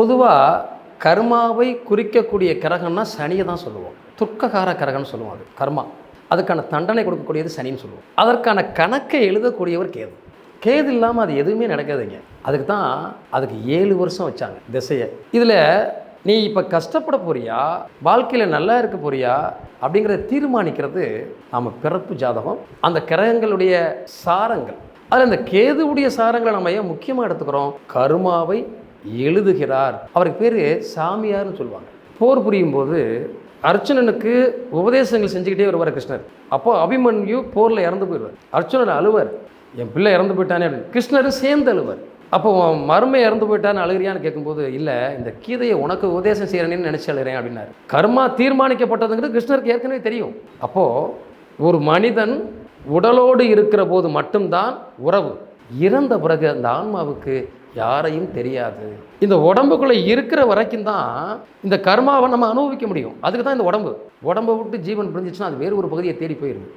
பொதுவாக கர்மாவை குறிக்கக்கூடிய கிரகம்னா சனியை தான் சொல்லுவோம். துர்க்ககார கிரகம்னு சொல்லுவோம். அது கர்மா, அதுக்கான தண்டனை கொடுக்கக்கூடியது சனின்னு சொல்லுவோம். அதற்கான கணக்கை எழுதக்கூடியவர் கேது. கேது இல்லாமல் அது எதுவுமே நடக்காதுங்க. அதுக்கு தான் அதுக்கு 7 வருஷம் வச்சாங்க திசையை. இதில் நீ இப்போ கஷ்டப்பட போறியா, வாழ்க்கையில் நல்லா இருக்க போறியா அப்படிங்கிறத தீர்மானிக்கிறது நம்ம பிறப்பு ஜாதகம், அந்த கிரகங்களுடைய சாரங்கள். அதில் இந்த கேதுவுடைய சாரங்களை நம்ம ஏன் முக்கியமாக எடுத்துக்கிறோம்? கர்மாவை எழுதுகிறார். அவருக்கு பேர் சாமியார்னு சொல்லுவாங்க. போர் புரியும் போது அர்ச்சுனனுக்கு உபதேசங்கள் செஞ்சுக்கிட்டே வருவார் கிருஷ்ணர். அப்போ அபிமன்யு போரில் இறந்து போயிடுவார். அர்ச்சுனர் அழுவார், என் பிள்ளை இறந்து போயிட்டானே அப்படின்னு. கிருஷ்ணர் சேர்ந்து அழுவார். அப்போ மருமை இறந்து போயிட்டான்னு அழுகிறியான்னு கேட்கும்போது, இல்லை இந்த கீதையை உனக்கு உபதேசம் செய்கிறேன்னு நினச்சி அழுகிறேன் அப்படின்னாரு. கர்மா தீர்மானிக்கப்பட்டதுங்கிறது கிருஷ்ணருக்கு ஏற்கனவே தெரியும். அப்போது ஒரு மனிதன் உடலோடு இருக்கிற போது மட்டும்தான் உறவு, இறந்த பிறகு அந்த ஆன்மாவுக்கு யாரையும் தெரியாது. இந்த உடம்புக்குள்ளே இருக்கிற வரைக்கும் தான் இந்த கர்மாவை நம்ம அனுபவிக்க முடியும். அதுக்கு தான் இந்த உடம்பை விட்டு ஜீவன் பிரிஞ்சிச்சுன்னா அது வேறு ஒரு பகுதியை தேடி போயிடுது.